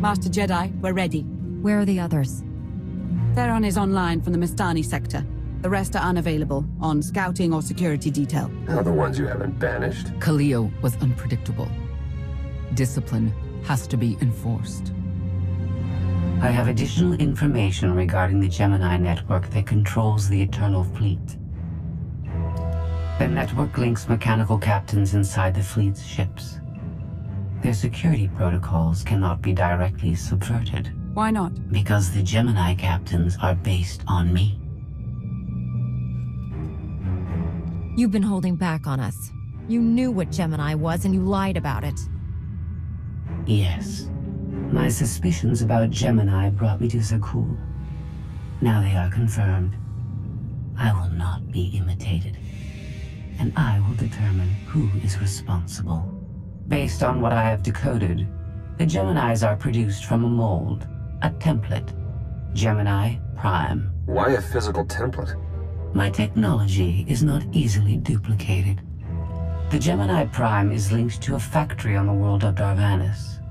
Master Jedi, we're ready. Where are the others? Theron is online from the Mistani sector. The rest are unavailable, on scouting or security detail. How the ones you haven't banished? Khalil was unpredictable. Discipline has to be enforced. I have additional information regarding the Gemini network that controls the Eternal Fleet. The network links mechanical captains inside the fleet's ships. Their security protocols cannot be directly subverted. Why not? Because the Gemini captains are based on me. You've been holding back on us. You knew what Gemini was and you lied about it. Yes. My suspicions about Gemini brought me to Zakul. Now they are confirmed. I will not be imitated. And I will determine who is responsible. Based on what I have decoded, the Geminis are produced from a mold, a template. Gemini Prime. Why a physical template? My technology is not easily duplicated. The Gemini Prime is linked to a factory on the world of Darvanis.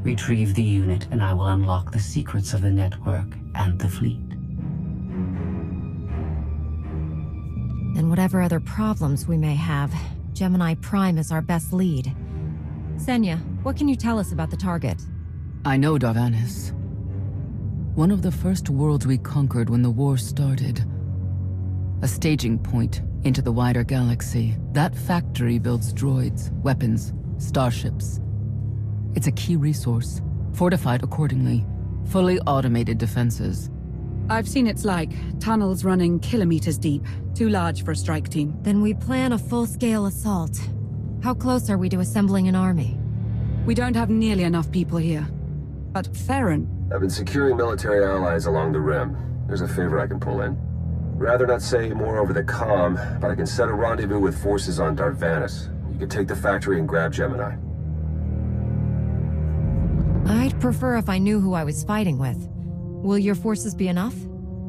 Retrieve the unit and I will unlock the secrets of the network and the fleet. And whatever other problems we may have, Gemini Prime is our best lead. Senya, what can you tell us about the target? I know Darvanis. One of the first worlds we conquered when the war started. A staging point into the wider galaxy. That factory builds droids, weapons, starships. It's a key resource, fortified accordingly. Fully automated defenses. I've seen its like. Tunnels running kilometers deep. Too large for a strike team. Then we plan a full-scale assault. How close are we to assembling an army? We don't have nearly enough people here. But Theron... I've been securing military allies along the rim. There's a favor I can pull in. Rather not say more over the comm, but I can set a rendezvous with forces on Darvanis. You can take the factory and grab Gemini. I'd prefer if I knew who I was fighting with. Will your forces be enough?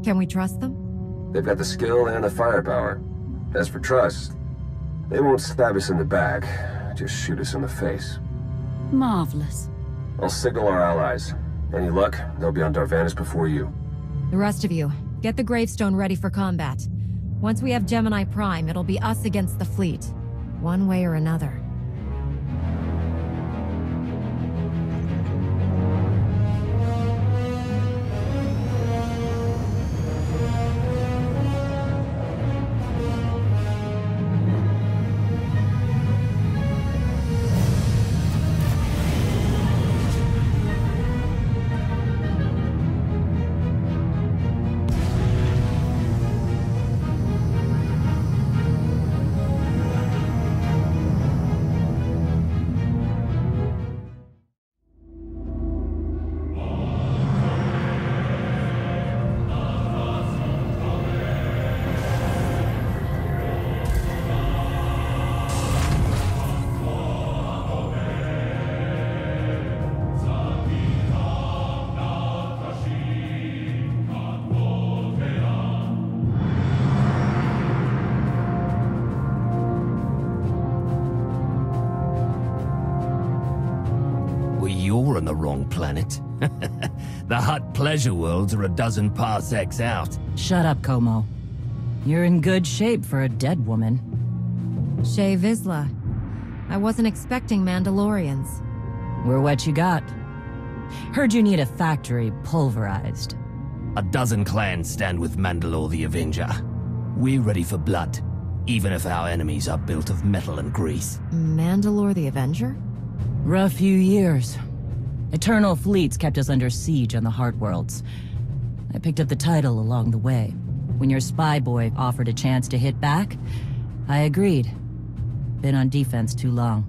Can we trust them? They've got the skill and the firepower. As for trust, they won't stab us in the back, just shoot us in the face. Marvelous. I'll signal our allies. Any luck, they'll be on Darvanis before you. The rest of you, get the gravestone ready for combat. Once we have Gemini Prime, it'll be us against the fleet. One way or another. You're on the wrong planet. The Hutt pleasure worlds are a dozen parsecs out. Shut up, Como. You're in good shape for a dead woman. Shay Vizsla. I wasn't expecting Mandalorians. We're what you got. Heard you need a factory pulverized. A dozen clans stand with Mandalore the Avenger. We're ready for blood, even if our enemies are built of metal and grease. Mandalore the Avenger? Rough few years. Eternal fleets kept us under siege on the Heart Worlds. I picked up the title along the way. When your spy boy offered a chance to hit back, I agreed. Been on defense too long.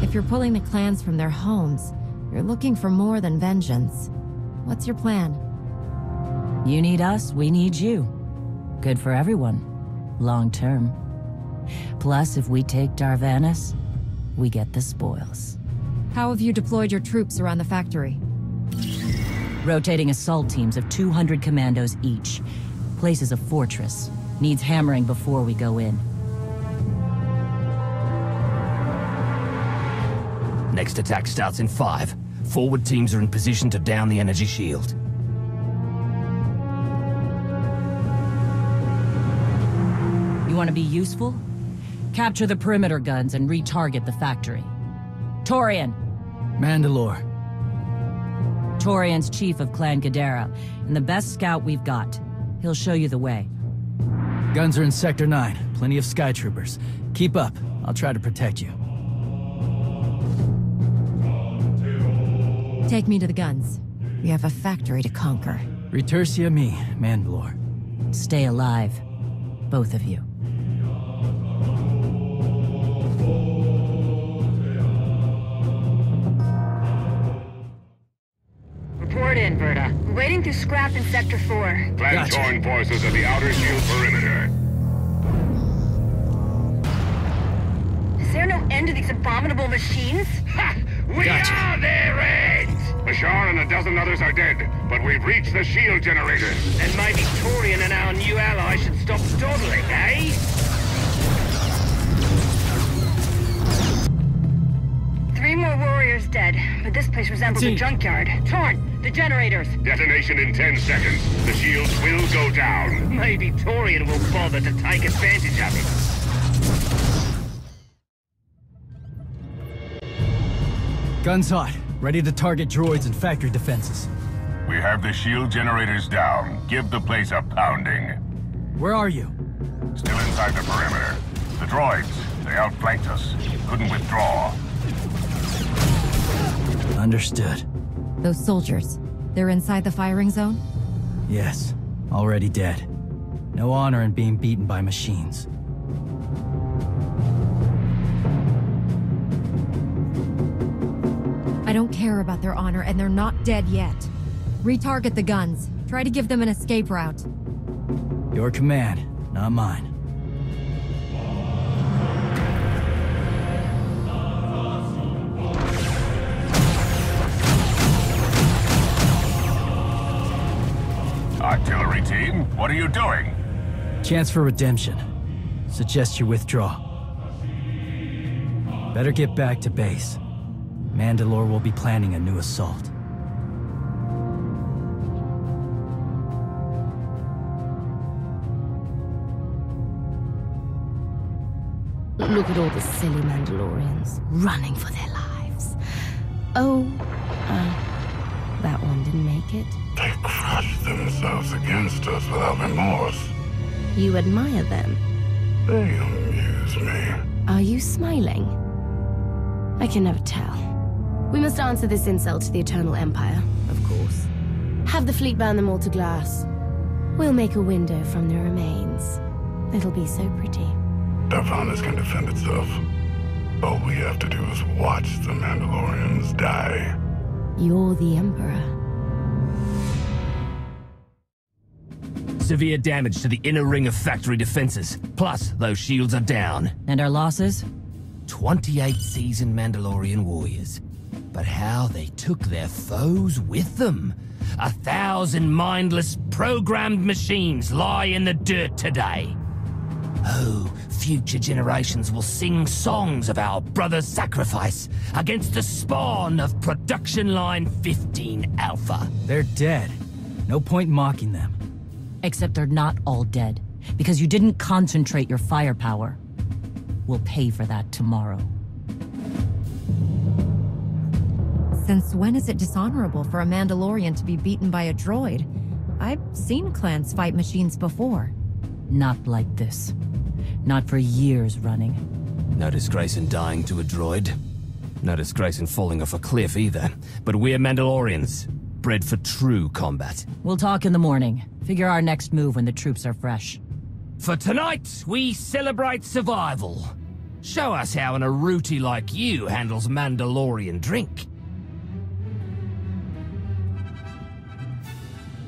If you're pulling the clans from their homes, you're looking for more than vengeance. What's your plan? You need us, we need you. Good for everyone. Long term. Plus, if we take Darvanis, we get the spoils. How have you deployed your troops around the factory? Rotating assault teams of 200 commandos each. Place is a fortress. Needs hammering before we go in. Next attack starts in 5. Forward teams are in position to down the energy shield. You want to be useful? Capture the perimeter guns and retarget the factory. Torian! Mandalore. Torian's chief of Clan Ghidorah, and the best scout we've got. He'll show you the way. Guns are in Sector 9. Plenty of Sky Troopers. Keep up. I'll try to protect you. Take me to the guns. We have a factory to conquer. Retursia me, Mandalore. Stay alive. Both of you. Report in, Verta. We're waiting through scrap in Sector 4. Clan-torn forces at the outer shield perimeter. Is there no end to these abominable machines? Ha! We are their end! Bashar and a dozen others are dead, but we've reached the shield generators. And maybe Torian and our new ally should stop dawdling, eh? Three more warriors dead, but this place resembles a junkyard. Torn, the generators. Detonation in 10 seconds. The shields will go down. Maybe Torian will bother to take advantage of it. Guns hot. Ready to target droids and factory defenses. We have the shield generators down. Give the place a pounding. Where are you? Still inside the perimeter. The droids, they outflanked us. Couldn't withdraw. Understood. Those soldiers, they're inside the firing zone? Yes. Already dead. No honor in being beaten by machines. I don't care about their honor, and they're not dead yet. Retarget the guns. Try to give them an escape route. Your command, not mine. Artillery team, what are you doing? Chance for redemption. Suggest you withdraw. Better get back to base. Mandalore will be planning a new assault. Look at all the silly Mandalorians running for their lives. Oh, that one didn't make it. They crushed themselves against us without remorse. You admire them. They amuse me. Are you smiling? I can never tell. We must answer this insult to the Eternal Empire, of course. Have the fleet burn them all to glass. We'll make a window from the remains. It'll be so pretty. Darvanas can defend itself. All we have to do is watch the Mandalorians die. You're the Emperor. Severe damage to the inner ring of factory defenses. Plus, those shields are down. And our losses? 28 seasoned Mandalorian warriors. But how they took their foes with them. 1,000 mindless, programmed machines lie in the dirt today. Oh, future generations will sing songs of our brother's sacrifice against the spawn of Production Line 15 Alpha. They're dead. No point mocking them. Except they're not all dead, because you didn't concentrate your firepower. We'll pay for that tomorrow. Since when is it dishonorable for a Mandalorian to be beaten by a droid? I've seen clans fight machines before. Not like this. Not for years running. No disgrace in dying to a droid. No disgrace in falling off a cliff either. But we're Mandalorians, bred for true combat. We'll talk in the morning. Figure our next move when the troops are fresh. For tonight, we celebrate survival. Show us how an RotE like you handles Mandalorian drink.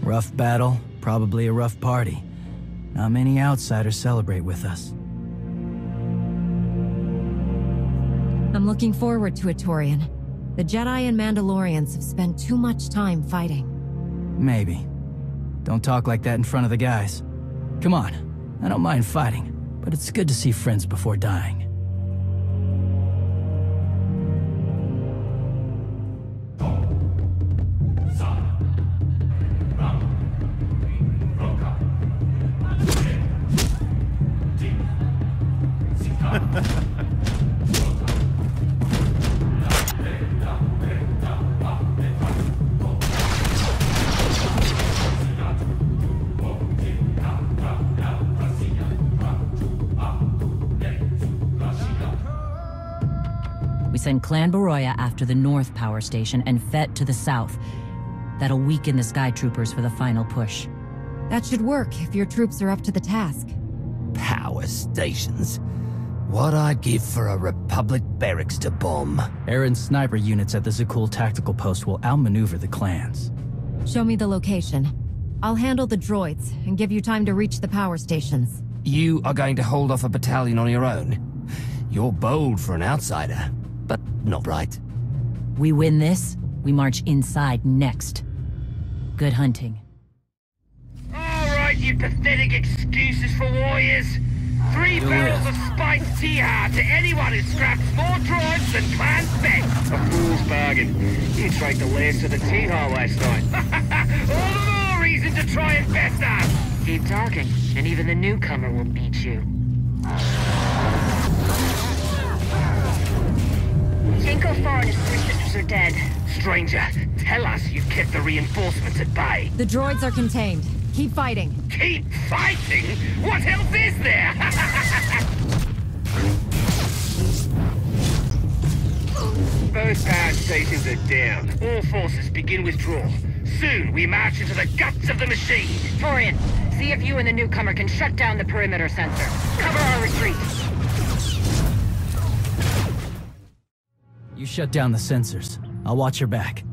Rough battle, probably a rough party. Not many outsiders celebrate with us. I'm looking forward to it, Torian. The Jedi and Mandalorians have spent too much time fighting. Maybe. Don't talk like that in front of the guys. Come on, I don't mind fighting, but it's good to see friends before dying. send Clan Baroya after the North Power Station and Fett to the south. That'll weaken the Sky Troopers for the final push. That should work if your troops are up to the task. Power stations. What I'd give for a Republic barracks to bomb. Aaron's sniper units at the Zakul tactical post will outmaneuver the clans. Show me the location. I'll handle the droids and give you time to reach the power stations. You are going to hold off a battalion on your own? You're bold for an outsider, but not right. We win this, we march inside next. Good hunting. Alright, you pathetic excuses for warriors. 3 barrels of spiced tea-ha to anyone who scraps more droids than Clan Fett. A fool's bargain. You drank the last of the tea-ha last night. All the more reason to try and best us. Keep talking, and even the newcomer will beat you. Jinko Far and his 3 sisters are dead. Stranger, tell us you've kept the reinforcements at bay. The droids are contained. Keep fighting. Keep fighting? What else is there? Both power stations are down. All forces begin withdrawal. Soon we march into the guts of the machine. Torian, see if you and the newcomer can shut down the perimeter sensor. Cover our retreat. You shut down the sensors. I'll watch your back.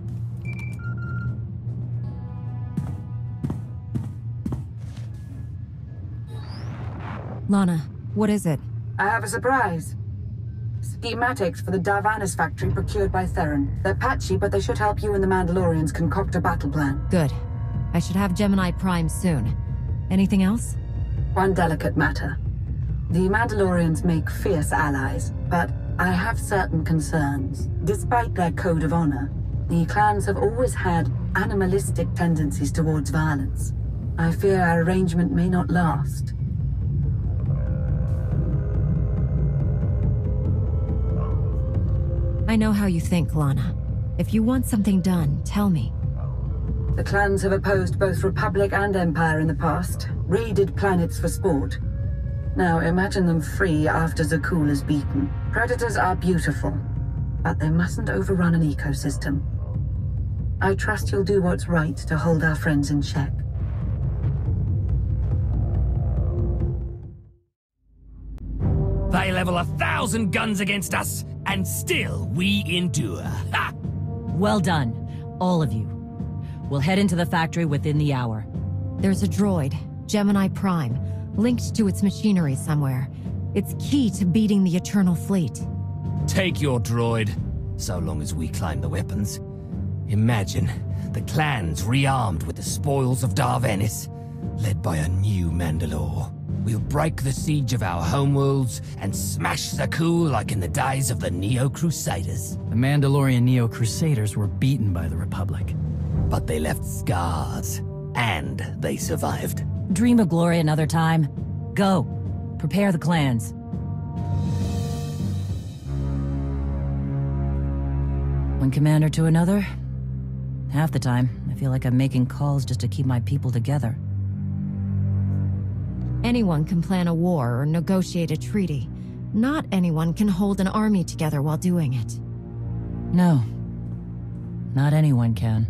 Lana, what is it? I have a surprise. Schematics for the Darvanis factory procured by Theron. They're patchy, but they should help you and the Mandalorians concoct a battle plan. Good. I should have Gemini Prime soon. Anything else? One delicate matter. The Mandalorians make fierce allies, but I have certain concerns. Despite their code of honor, the clans have always had animalistic tendencies towards violence. I fear our arrangement may not last. I know how you think, Lana. If you want something done, tell me. The clans have opposed both Republic and Empire in the past, raided planets for sport. Now imagine them free after Zakul is beaten. Predators are beautiful, but they mustn't overrun an ecosystem. I trust you'll do what's right to hold our friends in check. They level 1,000 guns against us, and still we endure. Ha! Well done, all of you. We'll head into the factory within the hour. There's a droid, Gemini Prime, linked to its machinery somewhere. It's key to beating the Eternal Fleet. Take your droid, so long as we claim the weapons. Imagine the clans rearmed with the spoils of Darvanis, led by a new Mandalore. We'll break the siege of our homeworlds and smash Zakul like in the days of the Neo-Crusaders. The Mandalorian Neo-Crusaders were beaten by the Republic. But they left scars, and they survived. Dream of glory another time. Go. Prepare the clans. One commander to another? Half the time, I feel like I'm making calls just to keep my people together. Anyone can plan a war or negotiate a treaty. Not anyone can hold an army together while doing it. No. Not anyone can.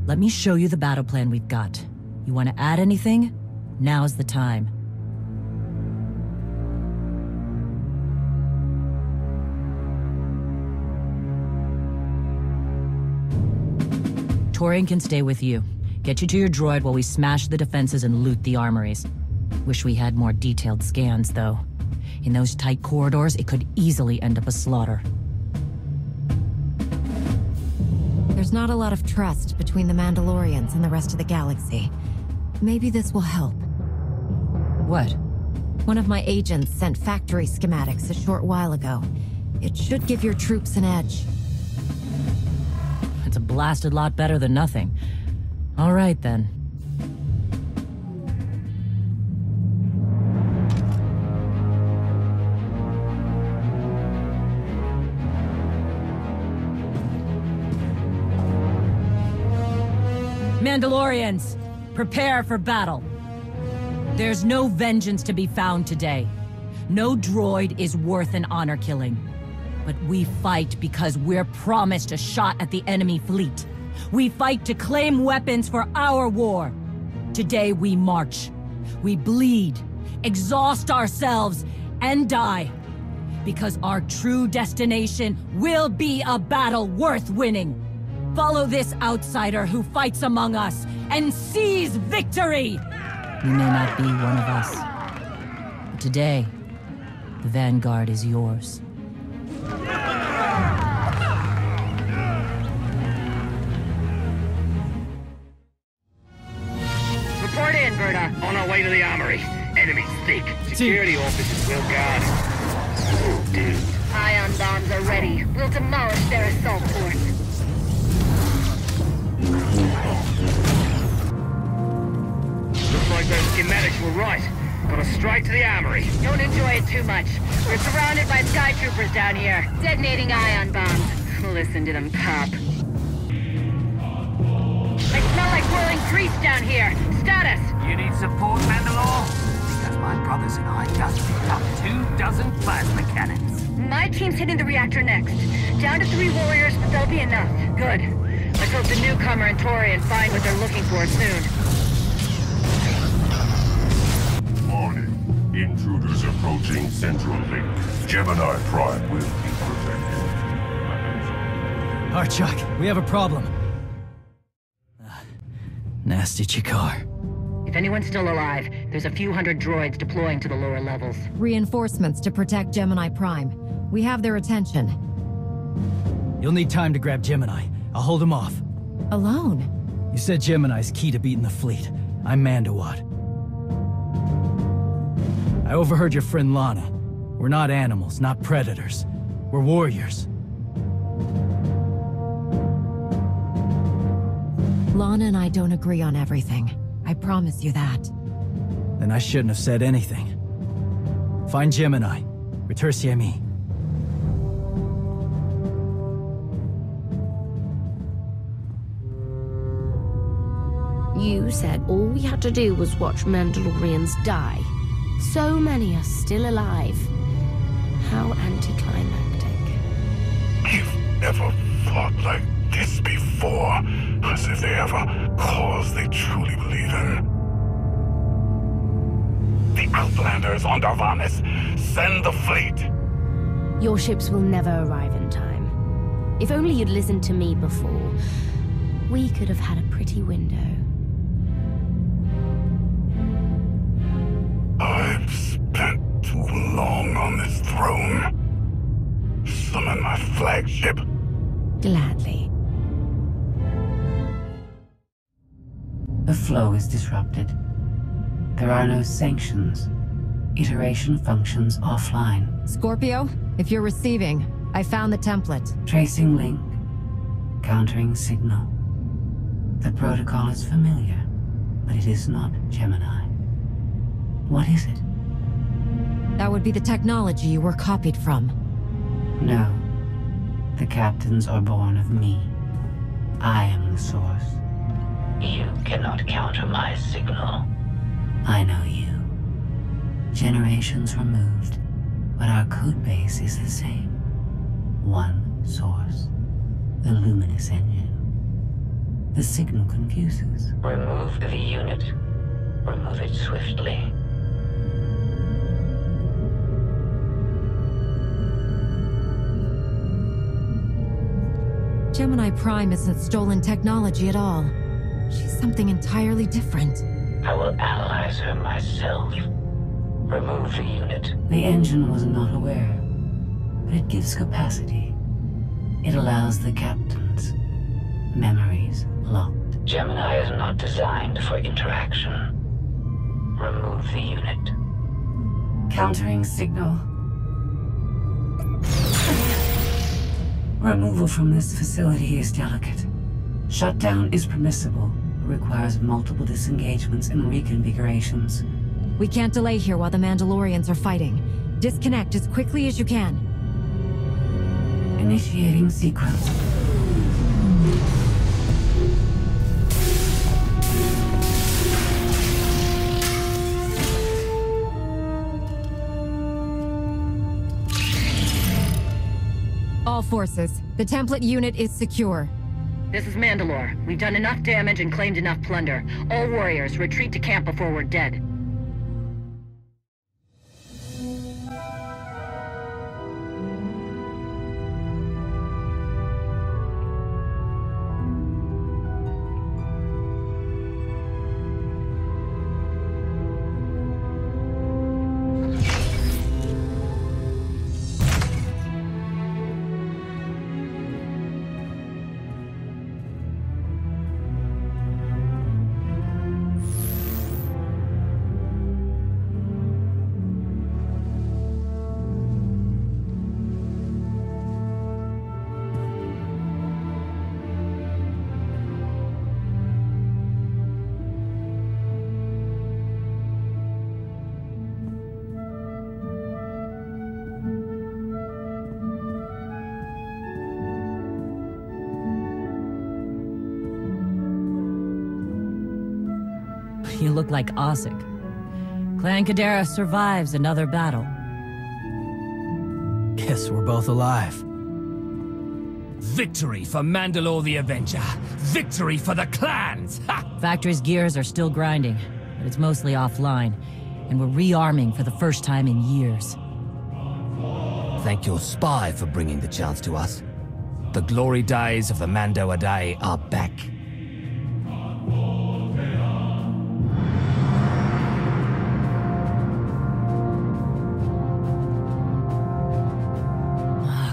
Let me show you the battle plan we've got. You want to add anything? Now's the time. Torian can stay with you. Get you to your droid while we smash the defenses and loot the armories. Wish we had more detailed scans, though. In those tight corridors, it could easily end up a slaughter. There's not a lot of trust between the Mandalorians and the rest of the galaxy. Maybe this will help. What? One of my agents sent factory schematics a short while ago. It should give your troops an edge. It's a blasted lot better than nothing. All right, then. Mandalorians, prepare for battle. There's no vengeance to be found today. No droid is worth an honor killing. But we fight because we're promised a shot at the enemy fleet. We fight to claim weapons for our war. Today we march. We bleed, exhaust ourselves, and die. Because our true destination will be a battle worth winning. Follow this outsider who fights among us and seize victory! You may not be one of us. But today, the Vanguard is yours. Report in, Berta. On our way to the armory. Enemy's thick. Security officers will guard it. Oh, dude. Ion bombs are ready. We'll demolish their assault force. Looks like those schematics were right. Got us straight to the armory. Don't enjoy it too much. We're surrounded by sky troopers down here. Detonating ion bombs. Listen to them pop. I smell like whirling grease down here. Status! You need support, Mandalore? Because my brothers and I just picked up 24 plasma cannons. My team's hitting the reactor next. Down to 3 warriors, but they'll be enough. Good. Let's hope the newcomer and Torian find what they're looking for soon. Warning. Intruders approaching Central Link. Gemini Prime will be protected. Archuk, we have a problem. Nasty Chikar. If anyone's still alive, there's a few hundred droids deploying to the lower levels. Reinforcements to protect Gemini Prime. We have their attention. You'll need time to grab Gemini. I'll hold him off. Alone? You said Gemini's key to beating the fleet. I'm Mandawad. I overheard your friend Lana. We're not animals, not predators. We're warriors. Lana and I don't agree on everything. I promise you that. Then I shouldn't have said anything. Find Gemini. Retursiemi. You said all we had to do was watch Mandalorians die. So many are still alive. How anticlimactic. You've never fought like this before, as if they have a cause they truly believe in. The Outlanders on Darvanis, send the fleet! Your ships will never arrive in time. If only you'd listened to me before, we could have had a pretty window. I've spent too long on this throne. Summon my flagship. Gladly. The flow is disrupted. There are no sanctions. Iteration functions offline. Scorpio, if you're receiving, I found the template. Tracing link. Countering signal. The protocol is familiar, but it is not Gemini. What is it? That would be the technology you were copied from. No. The captains are born of me. I am the source. You cannot counter my signal. I know you. Generations removed, but our code base is the same. One source. The luminous engine. The signal confuses. Remove the unit. Remove it swiftly. Gemini Prime isn't stolen technology at all. She's something entirely different. I will analyze her myself. Remove the unit. The engine was not aware, but it gives capacity. It allows the captains. Memories locked. Gemini is not designed for interaction. Remove the unit. Countering signal. Removal from this facility is delicate. Shutdown is permissible, but requires multiple disengagements and reconfigurations. We can't delay here while the Mandalorians are fighting. Disconnect as quickly as you can. Initiating sequence. forces. The template unit is secure. This is Mandalore. We've done enough damage and claimed enough plunder. All warriors, retreat to camp before we're dead. You look like Osik. Clan Kadera survives another battle. Guess we're both alive. Victory for Mandalore the Avenger! Victory for the clans! Ha! Factory's gears are still grinding, but it's mostly offline, and we're rearming for the first time in years. Thank your spy for bringing the chance to us. The glory days of the Mando a Day are back.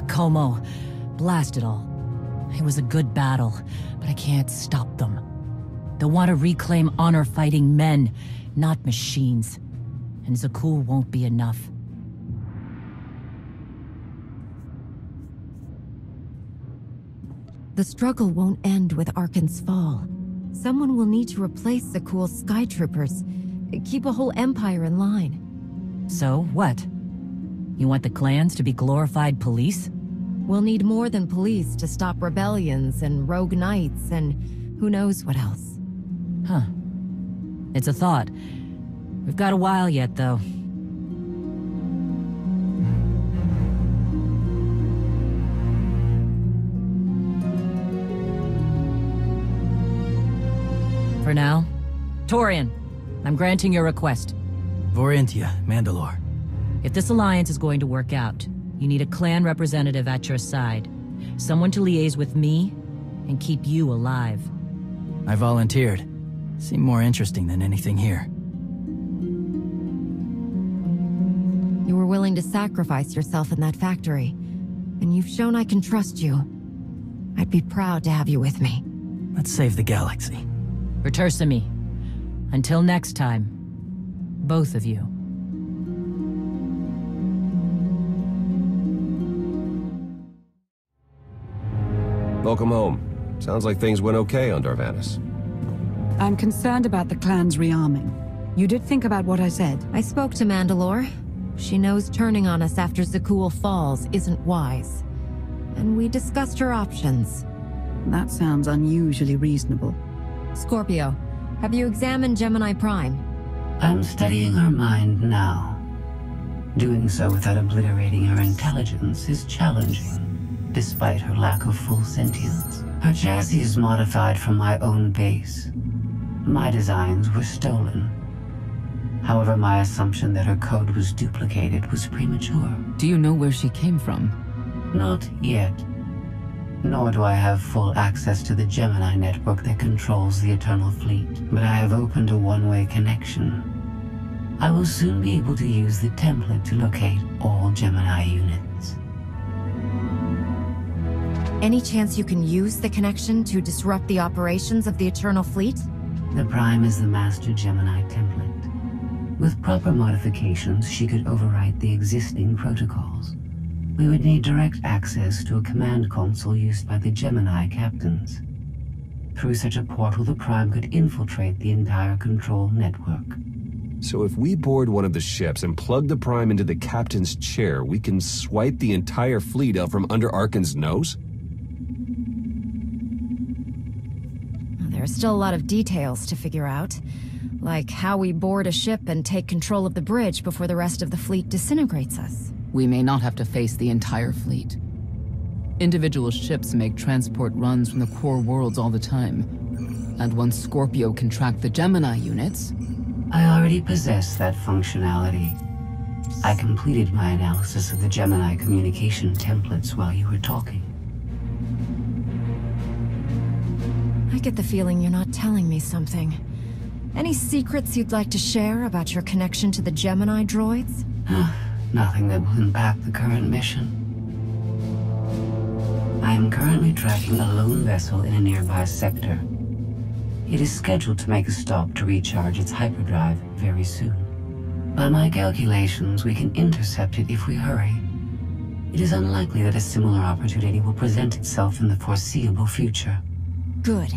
Como, blast it all. It was a good battle, but I can't stop them. They'll want to reclaim honor-fighting men, not machines. And Zakul won't be enough. The struggle won't end with Arkan's fall. Someone will need to replace Zakul's sky troopers. Keep a whole empire in line. So, what? You want the clans to be glorified police? We'll need more than police to stop rebellions and rogue knights and who knows what else. Huh. It's a thought. We've got a while yet, though. For now, Torian, I'm granting your request. Vorintia, Mandalore. If this alliance is going to work out, you need a clan representative at your side. Someone to liaise with me and keep you alive. I volunteered. Seemed more interesting than anything here. You were willing to sacrifice yourself in that factory, and you've shown I can trust you. I'd be proud to have you with me. Let's save the galaxy. Return me. Until next time, both of you. Welcome home. Sounds like things went okay on Darvanis. I'm concerned about the clan's rearming. You did think about what I said. I spoke to Mandalore. She knows turning on us after Zakul falls isn't wise. And we discussed her options. That sounds unusually reasonable. Scorpio, have you examined Gemini Prime? I'm studying her mind now. Doing so without obliterating her intelligence is challenging, despite her lack of full sentience. Her chassis is modified from my own base. My designs were stolen. However, my assumption that her code was duplicated was premature. Do you know where she came from? Not yet. Nor do I have full access to the Gemini network that controls the Eternal Fleet, but I have opened a one-way connection. I will soon be able to use the template to locate all Gemini units. Any chance you can use the connection to disrupt the operations of the Eternal Fleet? The Prime is the master Gemini template. With proper modifications, she could overwrite the existing protocols. We would need direct access to a command console used by the Gemini captains. Through such a portal, the Prime could infiltrate the entire control network. So if we board one of the ships and plug the Prime into the captain's chair, we can swipe the entire fleet out from under Arkan's nose? There are still a lot of details to figure out. Like how we board a ship and take control of the bridge before the rest of the fleet disintegrates us. We may not have to face the entire fleet. Individual ships make transport runs from the core worlds all the time. And once Scorpio can track the Gemini units... I already possess that functionality. I completed my analysis of the Gemini communication templates while you were talking. I get the feeling you're not telling me something. Any secrets you'd like to share about your connection to the Gemini droids? Nothing that will impact the current mission. I am currently tracking a lone vessel in a nearby sector. It is scheduled to make a stop to recharge its hyperdrive very soon. By my calculations, we can intercept it if we hurry. It is unlikely that a similar opportunity will present itself in the foreseeable future. Good.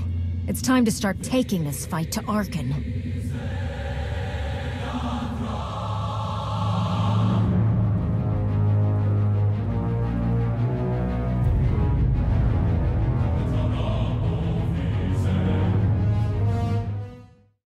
It's time to start taking this fight to Arkan.